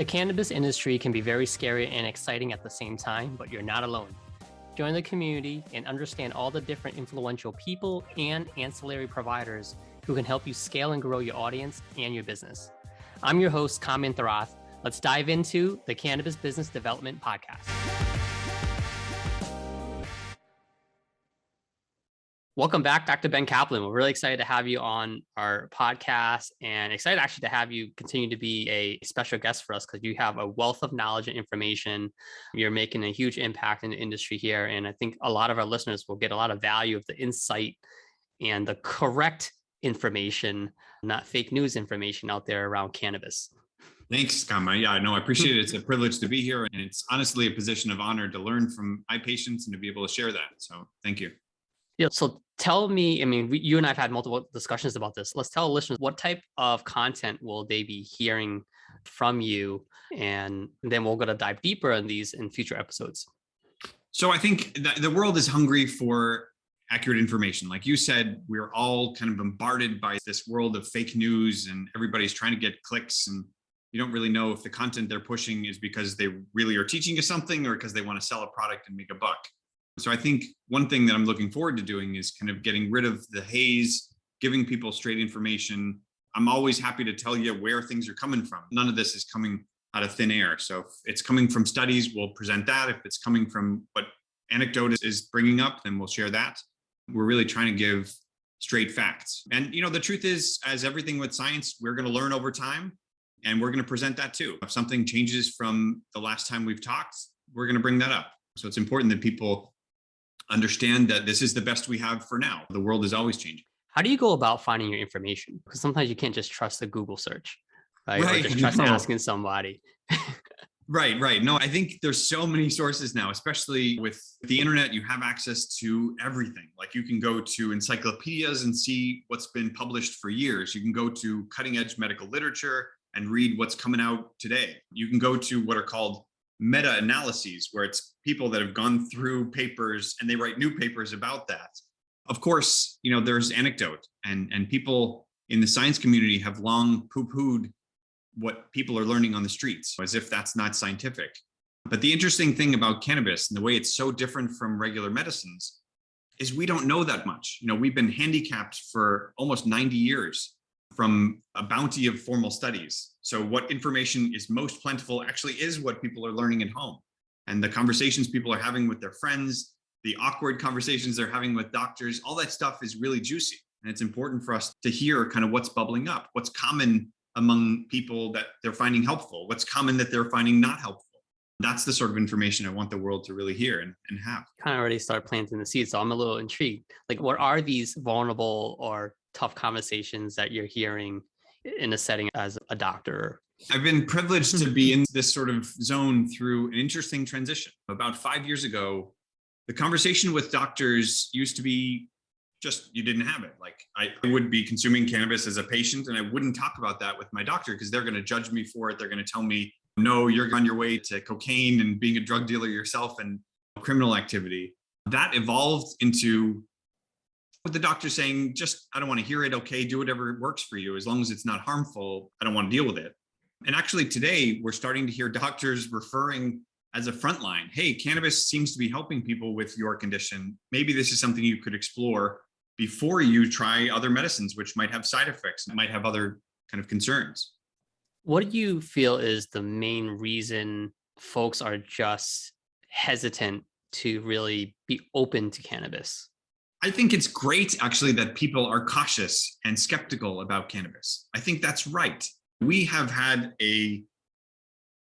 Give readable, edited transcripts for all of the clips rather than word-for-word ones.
The cannabis industry can be very scary and exciting at the same time, but you're not alone. Join the community and understand all the different influential people and ancillary providers who can help you scale and grow your audience and your business. I'm your host, Kham. Let's dive into the Cannabis Business Development Podcast. Welcome back, Dr. Ben Caplan. We're really excited to have you on our podcast and excited actually to have you continue to be a special guest for us because you have a wealth of knowledge and information. You're making a huge impact in the industry here. And I think a lot of our listeners will get a lot of value of the insight and the correct information, not fake news information out there around cannabis. Thanks, Kham. Yeah, no, I appreciate it. It's a privilege to be here. And it's honestly a position of honor to learn from my patients and to be able to share that. So thank you. Yeah. So tell me, you and I have had multiple discussions about this. Let's tell listeners what type of content will they be hearing from you? And then we're going to dive deeper on these in future episodes. So I think that the world is hungry for accurate information. Like you said, we're all kind of bombarded by this world of fake news and everybody's trying to get clicks. And you don't really know if the content they're pushing is because they really are teaching you something or because they want to sell a product and make a buck. So I think one thing that I'm looking forward to doing is kind of getting rid of the haze, giving people straight information. I'm always happy to tell you where things are coming from. None of this is coming out of thin air. So if it's coming from studies, we'll present that. If it's coming from what anecdote is bringing up, then we'll share that. We're really trying to give straight facts. And, the truth is, as everything with science, we're going to learn over time and we're going to present that too. If something changes from the last time we've talked, we're going to bring that up. So it's important that people understand that this is the best we have for now. The world is always changing. How do you go about finding your information? Because sometimes you can't just trust a Google search, right? Or just trust asking somebody. Right. No, I think there's so many sources now, especially with the internet, you have access to everything. Like you can go to encyclopedias and see what's been published for years. You can go to cutting edge medical literature and read what's coming out today. You can go to what are called meta-analyses, where it's people that have gone through papers and they write new papers about that. Of course, there's anecdote and people in the science community have long poo-pooed what people are learning on the streets as if that's not scientific. But the interesting thing about cannabis and the way it's so different from regular medicines is we don't know that much. We've been handicapped for almost 90 years from a bounty of formal studies. So what information is most plentiful actually is what people are learning at home. And the conversations people are having with their friends, the awkward conversations they're having with doctors, all that stuff is really juicy. And it's important for us to hear kind of what's bubbling up, what's common among people that they're finding helpful, what's common that they're finding not helpful. That's the sort of information I want the world to really hear and have. Kind of already start planting the seeds. So I'm a little intrigued. Like, what are these vulnerable or tough conversations that you're hearing in a setting as a doctor? I've been privileged to be in this sort of zone through an interesting transition. About 5 years ago, the conversation with doctors used to be just, you didn't have it. Like I would be consuming cannabis as a patient and I wouldn't talk about that with my doctor because they're going to judge me for it. They're going to tell me, no, you're on your way to cocaine and being a drug dealer yourself and criminal activity. That evolved into the doctor saying, just, I don't want to hear it. Okay, do whatever works for you. As long as it's not harmful, I don't want to deal with it. And actually today we're starting to hear doctors referring as a frontline. Hey, cannabis seems to be helping people with your condition. Maybe this is something you could explore before you try other medicines, which might have side effects and might have other kind of concerns. What do you feel is the main reason folks are just hesitant to really be open to cannabis? I think it's great, actually, that people are cautious and skeptical about cannabis. I think that's right. We have had a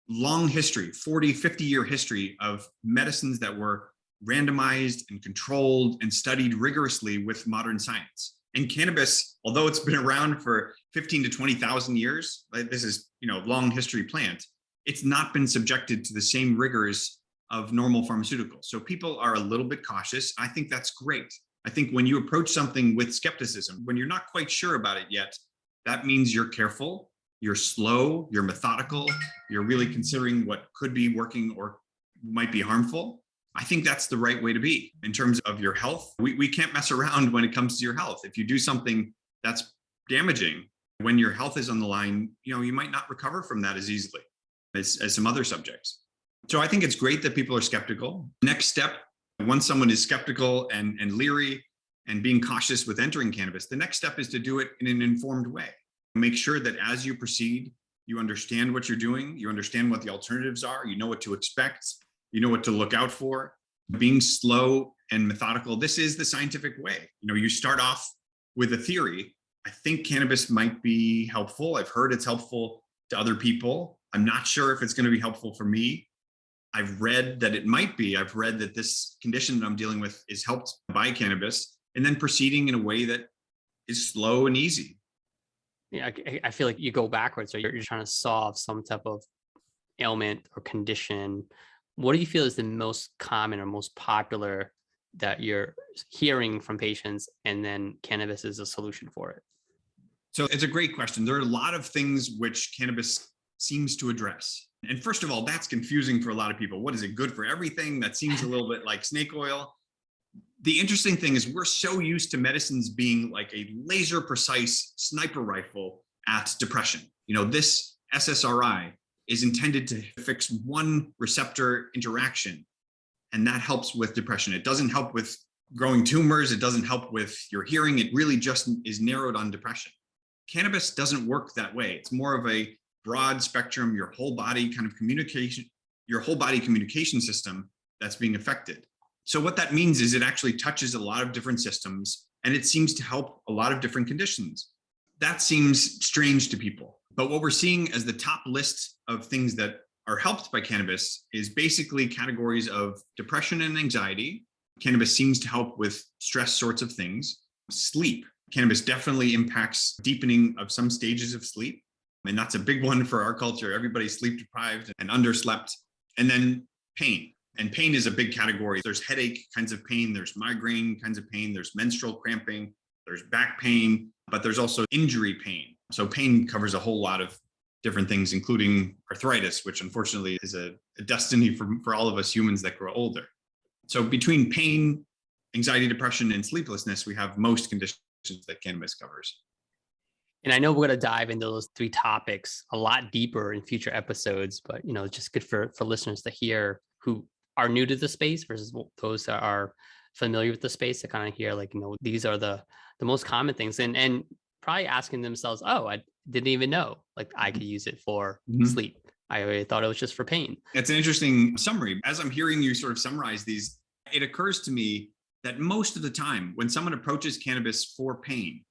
long history, 40, 50-year history of medicines that were randomized and controlled and studied rigorously with modern science. And cannabis, although it's been around for 15 to 20,000 years, this is, long history plant, it's not been subjected to the same rigors of normal pharmaceuticals. So people are a little bit cautious. I think that's great. I think when you approach something with skepticism, when you're not quite sure about it yet, that means you're careful, you're slow, you're methodical, you're really considering what could be working or might be harmful. I think that's the right way to be in terms of your health. We can't mess around when it comes to your health. If you do something that's damaging, when your health is on the line, you might not recover from that as easily. as some other subjects. So I think it's great that people are skeptical. Next step, once someone is skeptical and leery and being cautious with entering cannabis, the next step is to do it in an informed way. Make sure that as you proceed, you understand what you're doing, you understand what the alternatives are, you know what to expect, you know what to look out for. Being slow and methodical, this is the scientific way. You start off with a theory. I think cannabis might be helpful. I've heard it's helpful to other people. I'm not sure if it's going to be helpful for me. I've read that it might be. I've read that this condition that I'm dealing with is helped by cannabis, and then proceeding in a way that is slow and easy. Yeah, I feel like you go backwards, or you're trying to solve some type of ailment or condition. What do you feel is the most common or most popular that you're hearing from patients, and then cannabis is a solution for it? So it's a great question. There are a lot of things which cannabis seems to address. And first of all, that's confusing for a lot of people. What is it, good for everything? That seems a little bit like snake oil. The interesting thing is we're so used to medicines being like a laser precise sniper rifle at depression. This SSRI is intended to fix one receptor interaction, and that helps with depression. It doesn't help with growing tumors. It doesn't help with your hearing. It really just is narrowed on depression. Cannabis doesn't work that way. It's more of a broad spectrum, your whole body communication system that's being affected. So what that means is it actually touches a lot of different systems, and it seems to help a lot of different conditions. That seems strange to people. But what we're seeing as the top list of things that are helped by cannabis is basically categories of depression and anxiety. Cannabis seems to help with stress sorts of things. Sleep. Cannabis definitely impacts deepening of some stages of sleep. And that's a big one for our culture. Everybody's sleep deprived and underslept. And then pain. And pain is a big category. There's headache kinds of pain. There's migraine kinds of pain. There's menstrual cramping. There's back pain, but there's also injury pain. So pain covers a whole lot of different things, including arthritis, which unfortunately is a destiny for all of us humans that grow older. So between pain, anxiety, depression, and sleeplessness, we have most conditions that cannabis covers. And I know we're going to dive into those three topics a lot deeper in future episodes, but it's just good for listeners to hear who are new to the space versus those that are familiar with the space, to kind of hear these are the most common things, and probably asking themselves, oh, I didn't even know I could use it for sleep. I already thought it was just for pain. It's an interesting summary. As I'm hearing you sort of summarize these, it occurs to me that most of the time when someone approaches cannabis for pain,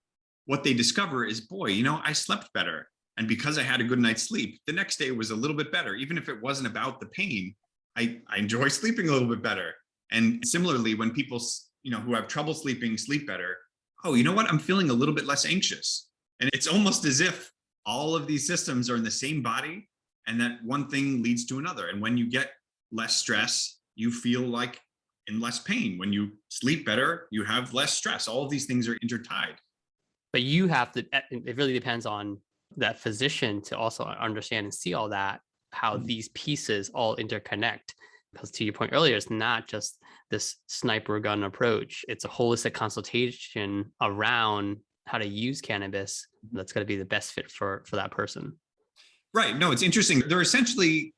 what they discover is, boy, I slept better. And because I had a good night's sleep, the next day was a little bit better. Even if it wasn't about the pain, I enjoy sleeping a little bit better. And similarly, when people, who have trouble sleeping, sleep better, oh, you know what? I'm feeling a little bit less anxious. And it's almost as if all of these systems are in the same body, and that one thing leads to another. And when you get less stress, you feel like in less pain. When you sleep better, you have less stress. All of these things are intertied. But you have to, it really depends on that physician to also understand and see all that, how these pieces all interconnect. Because to your point earlier, it's not just this sniper gun approach. It's a holistic consultation around how to use cannabis that's going to be the best fit for that person. Right. No, it's interesting. There are essentially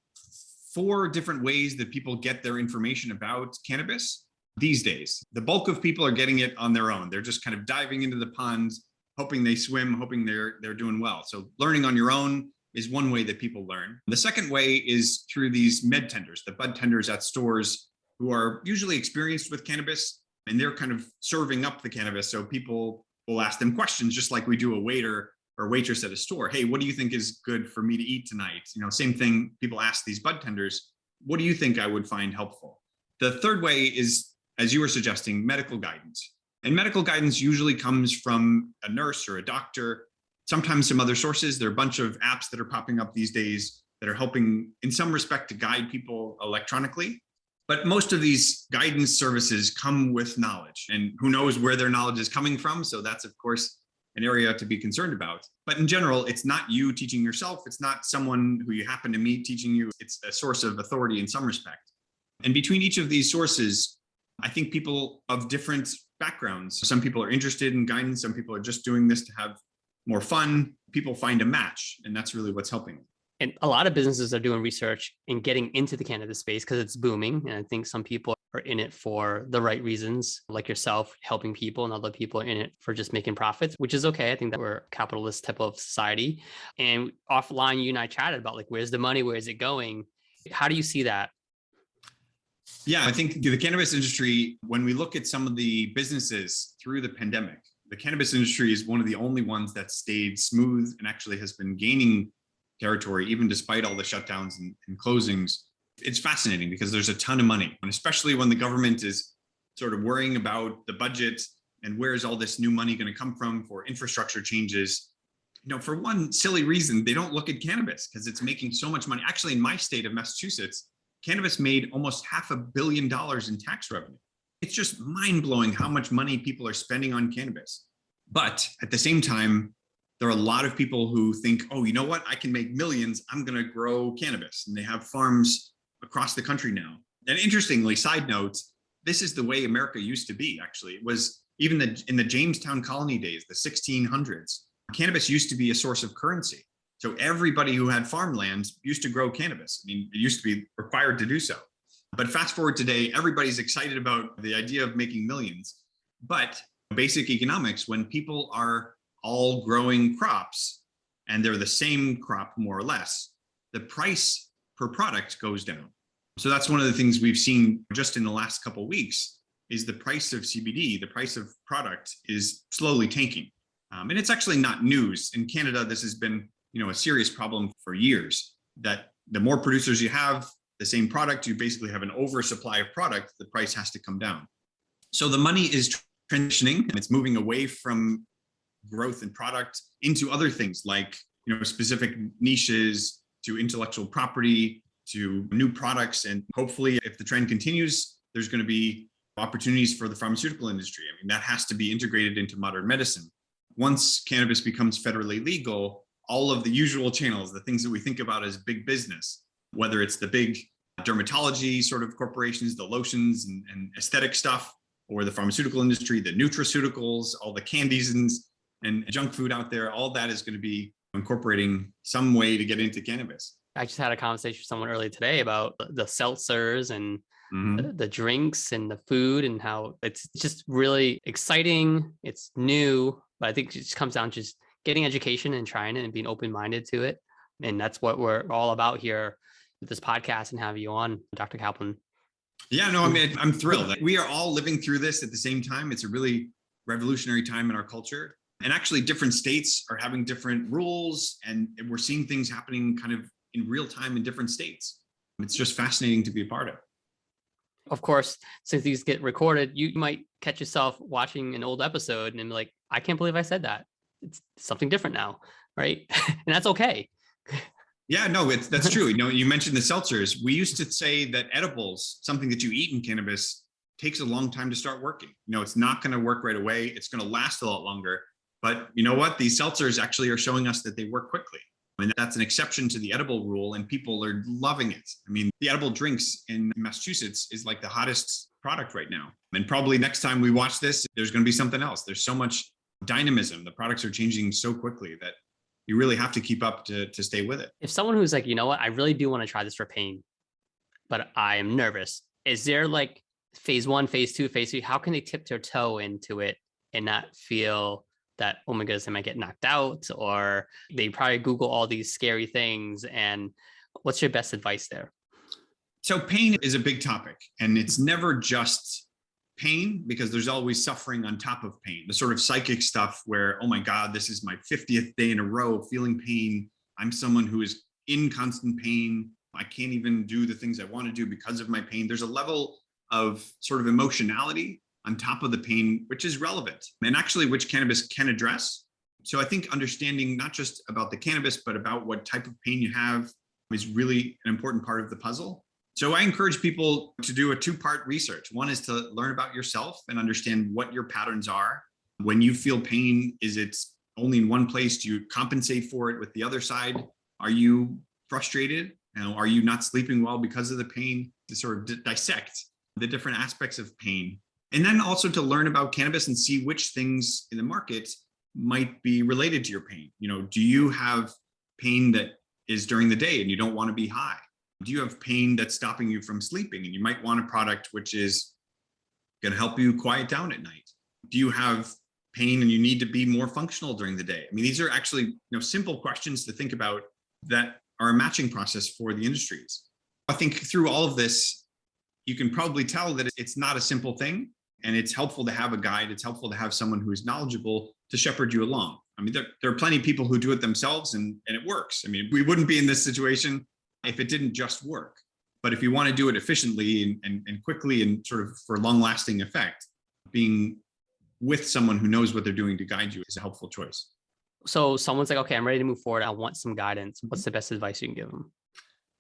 4 different ways that people get their information about cannabis these days. The bulk of people are getting it on their own. They're just kind of diving into the pond, hoping they swim, hoping they're doing well. So learning on your own is one way that people learn. The second way is through these med tenders, the bud tenders at stores who are usually experienced with cannabis, and they're kind of serving up the cannabis. So people will ask them questions just like we do a waiter or waitress at a store. Hey, what do you think is good for me to eat tonight? Same thing, people ask these bud tenders, what do you think I would find helpful? The third way is, as you were suggesting, medical guidance. And medical guidance usually comes from a nurse or a doctor, sometimes some other sources. There are a bunch of apps that are popping up these days that are helping in some respect to guide people electronically. But most of these guidance services come with knowledge, and who knows where their knowledge is coming from. So that's, of course, an area to be concerned about. But in general, it's not you teaching yourself. It's not someone who you happen to meet teaching you. It's a source of authority in some respect. And between each of these sources, I think people of different backgrounds, some people are interested in guidance, some people are just doing this to have more fun. People find a match, and that's really what's helping. And a lot of businesses are doing research and getting into the cannabis space because it's booming. And I think some people are in it for the right reasons, like yourself, helping people, and other people are in it for just making profits, which is okay. I think that we're a capitalist type of society. And offline, you and I chatted about like, where's the money? Where is it going? How do you see that? Yeah, I think the cannabis industry, when we look at some of the businesses through the pandemic, the cannabis industry is one of the only ones that stayed smooth and actually has been gaining territory, even despite all the shutdowns and closings. It's fascinating because there's a ton of money, and especially when the government is sort of worrying about the budget and where's all this new money going to come from for infrastructure changes. For one silly reason, they don't look at cannabis because it's making so much money. Actually, in my state of Massachusetts, cannabis made almost $500 million in tax revenue. It's just mind-blowing how much money people are spending on cannabis. But at the same time, there are a lot of people who think, oh, you know what? I can make millions. I'm going to grow cannabis. And they have farms across the country now. And interestingly, side note, this is the way America used to be, actually. It was even in the Jamestown colony days, the 1600s, cannabis used to be a source of currency. So everybody who had farmland used to grow cannabis. I mean, it used to be required to do so. But fast forward today, everybody's excited about the idea of making millions. But basic economics, when people are all growing crops and they're the same crop more or less, the price per product goes down. So that's one of the things we've seen just in the last couple of weeks is the price of CBD, the price of product is slowly tanking. And it's actually not news. In Canada, this has been a serious problem for years, that the more producers you have, the same product, you basically have an oversupply of product, the price has to come down. So the money is transitioning and it's moving away from growth in product into other things like specific niches, to intellectual property, to new products. And hopefully, if the trend continues, there's going to be opportunities for the pharmaceutical industry. I mean, that has to be integrated into modern medicine. Once cannabis becomes federally legal, all of the usual channels, the things that we think about as big business, whether it's the big dermatology sort of corporations, the lotions and aesthetic stuff, or the pharmaceutical industry, the nutraceuticals, all the candies and junk food out there, all that is going to be incorporating some way to get into cannabis. I just had a conversation with someone earlier today about the seltzers and the drinks and the food and how it's just really exciting. It's new, but I think it just comes down to just getting education and trying it and being open-minded to it. And that's what we're all about here with this podcast and have you on, Dr. Caplan. Yeah, no, I mean, I'm thrilled. We are all living through this at the same time. It's a really revolutionary time in our culture. And actually, different states are having different rules, and we're seeing things happening kind of in real time in different states. It's just fascinating to be a part of. Of course, since these get recorded, you might catch yourself watching an old episode and be like, I can't believe I said that. It's something different now, right? And that's okay. Yeah, no, that's true. You mentioned the seltzers. We used to say that edibles, something that you eat in cannabis, takes a long time to start working. It's not going to work right away. It's going to last a lot longer. But you know what? These seltzers actually are showing us that they work quickly. I mean, that's an exception to the edible rule, and people are loving it. I mean, the edible drinks in Massachusetts is like the hottest product right now. And probably next time we watch this, there's going to be something else. There's so much dynamism. The products are changing so quickly that you really have to keep up to stay with it. If someone who's like, you know what, I really do want to try this for pain, but I am nervous. Is there like phase 1, phase 2, phase 3? How can they tip their toe into it and not feel that, oh my goodness, they might get knocked out, or they probably Google all these scary things? And what's your best advice there? So pain is a big topic, and it's never just pain, because there's always suffering on top of pain, the sort of psychic stuff where, oh my God, this is my 50th day in a row feeling pain. I'm someone who is in constant pain. I can't even do the things I want to do because of my pain. There's a level of sort of emotionality on top of the pain, which is relevant and actually which cannabis can address. So I think understanding not just about the cannabis, but about what type of pain you have is really an important part of the puzzle. So I encourage people to do a 2-part research. One is to learn about yourself and understand what your patterns are. When you feel pain, is it only in one place? Do you compensate for it with the other side? Are you frustrated? Are you not sleeping well because of the pain? To sort of dissect the different aspects of pain. And then also to learn about cannabis and see which things in the market might be related to your pain. Do you have pain that is during the day and you don't want to be high? Do you have pain that's stopping you from sleeping and you might want a product which is going to help you quiet down at night? Do you have pain and you need to be more functional during the day? I mean, these are actually, simple questions to think about that are a matching process for the industries. I think through all of this, you can probably tell that it's not a simple thing, and it's helpful to have a guide. It's helpful to have someone who is knowledgeable to shepherd you along. I mean, there are plenty of people who do it themselves and it works. I mean, we wouldn't be in this situation if it didn't just work. But if you want to do it efficiently and quickly and sort of for long lasting effect, being with someone who knows what they're doing to guide you is a helpful choice. So someone's like, okay, I'm ready to move forward. I want some guidance. What's the best advice you can give them?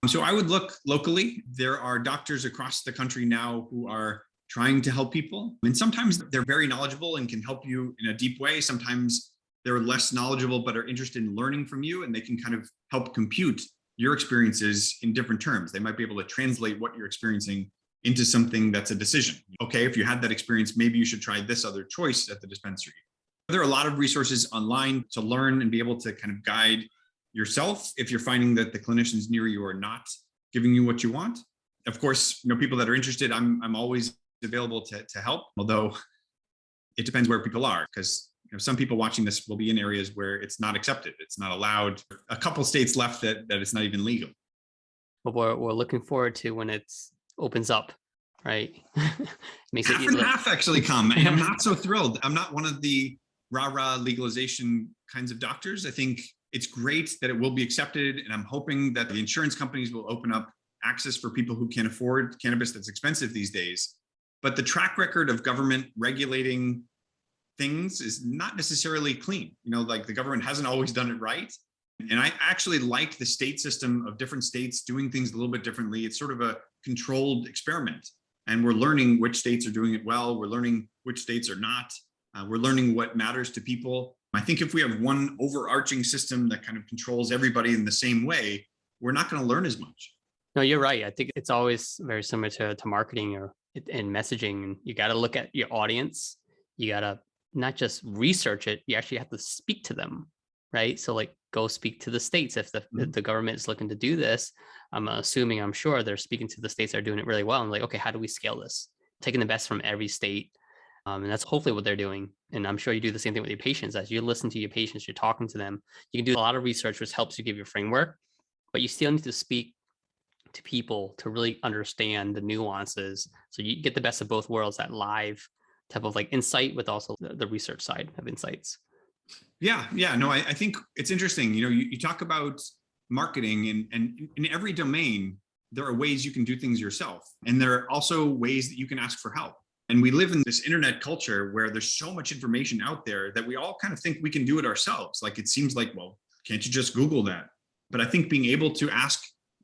So I would look locally. There are doctors across the country now who are trying to help people. And sometimes they're very knowledgeable and can help you in a deep way. Sometimes they're less knowledgeable, but are interested in learning from you, and they can kind of help compute your experiences in different terms. They might be able to translate what you're experiencing into something that's a decision. Okay, if you had that experience, maybe you should try this other choice at the dispensary. There are a lot of resources online to learn and be able to kind of guide yourself if you're finding that the clinicians near you are not giving you what you want. Of course, people that are interested, I'm always available to help, although it depends where people are, because some people watching this will be in areas where it's not accepted, it's not allowed. A couple states left that it's not even legal. But we're looking forward to when it opens up, right? Makes half and half actually come. And I'm not so thrilled. I'm not one of the rah-rah legalization kinds of doctors. I think it's great that it will be accepted, and I'm hoping that the insurance companies will open up access for people who can't afford cannabis that's expensive these days. But the track record of government regulating things is not necessarily clean. Like the government hasn't always done it right. And I actually like the state system of different states doing things a little bit differently. It's sort of a controlled experiment. And we're learning which states are doing it well. We're learning which states are not. We're learning what matters to people. I think if we have one overarching system that kind of controls everybody in the same way, we're not going to learn as much. No, you're right. I think it's always very similar to marketing and messaging. You got to look at your audience. You got to not just research it, you actually have to speak to them, right? So like go speak to the states. If the government is looking to do this, I'm sure they're speaking to the states that are doing it really well. And like, okay, how do we scale this? Taking the best from every state. And that's hopefully what they're doing. And I'm sure you do the same thing with your patients. As you listen to your patients, you're talking to them, you can do a lot of research, which helps you give your framework, but you still need to speak to people to really understand the nuances. So you get the best of both worlds, that live type of like insight with also the research side of insights. Yeah. No, I think it's interesting. You talk about marketing and in every domain, there are ways you can do things yourself. And there are also ways that you can ask for help. And we live in this internet culture where there's so much information out there that we all kind of think we can do it ourselves. Like it seems like, well, can't you just Google that? But I think being able to ask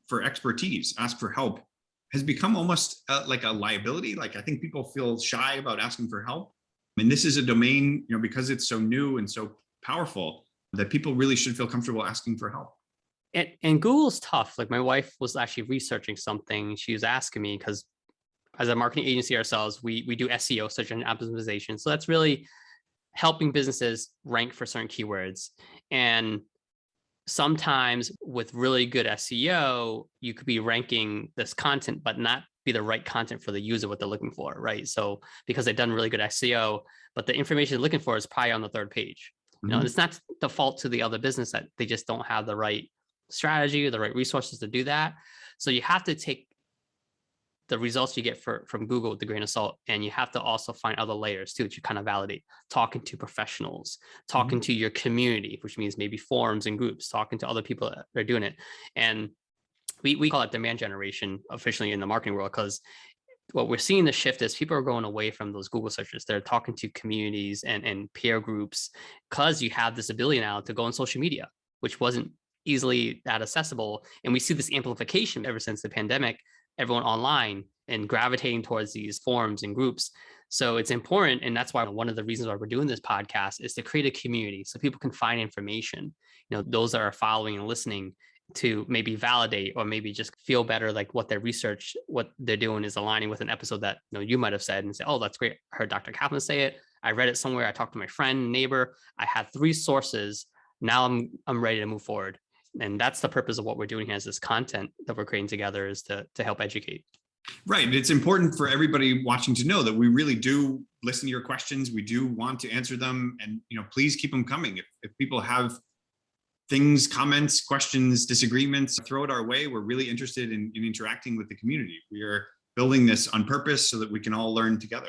for expertise, ask for help, has become almost like a liability. Like I think people feel shy about asking for help. And this is a domain, because it's so new and so powerful, that people really should feel comfortable asking for help. And Google's tough. Like my wife was actually researching something. She was asking me, because as a marketing agency ourselves, we do SEO, search engine optimization. So that's really helping businesses rank for certain keywords. And sometimes with really good SEO, you could be ranking this content, but not be the right content for the user, what they're looking for, right? So because they've done really good SEO, but the information they're looking for is probably on the third page. It's not the fault to the other business that they just don't have the right strategy or the right resources to do that. So you have to take the results you get from Google with a grain of salt, and you have to also find other layers too that you kind of validate. Talking to professionals, talking to your community, which means maybe forums and groups, talking to other people that are doing it. And we call it demand generation officially in the marketing world, because what we're seeing the shift is people are going away from those Google searches. They're talking to communities and peer groups, because you have this ability now to go on social media, which wasn't easily that accessible. And we see this amplification ever since the pandemic, everyone online and gravitating towards these forums and groups. So it's important. And that's why one of the reasons why we're doing this podcast is to create a community so people can find information, those that are following and listening, to maybe validate or maybe just feel better, like what their research, what they're doing is aligning with an episode that you might have said and say, oh, that's great. I heard Dr. Caplan say it. I read it somewhere. I talked to my friend, neighbor. I had 3 sources. Now I'm ready to move forward. And that's the purpose of what we're doing here, is this content that we're creating together is to help educate. Right. It's important for everybody watching to know that we really do listen to your questions. We do want to answer them, and please keep them coming. If people have things, comments, questions, disagreements, throw it our way. We're really interested in interacting with the community. We are building this on purpose so that we can all learn together.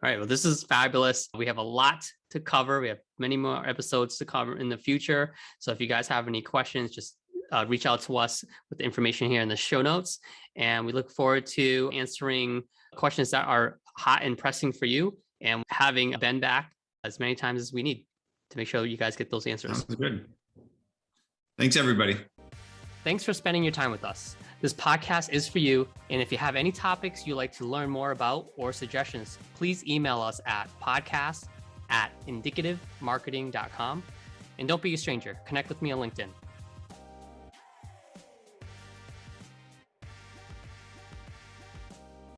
All right. Well, this is fabulous. We have a lot to cover. We have many more episodes to cover in the future. So if you guys have any questions, just reach out to us with the information here in the show notes. And we look forward to answering questions that are hot and pressing for you, and having Ben back as many times as we need to make sure you guys get those answers. Sounds good. Thanks, everybody. Thanks for spending your time with us. This podcast is for you. And if you have any topics you'd like to learn more about or suggestions, please email us at podcast@indicativemarketing.com. And don't be a stranger. Connect with me on LinkedIn.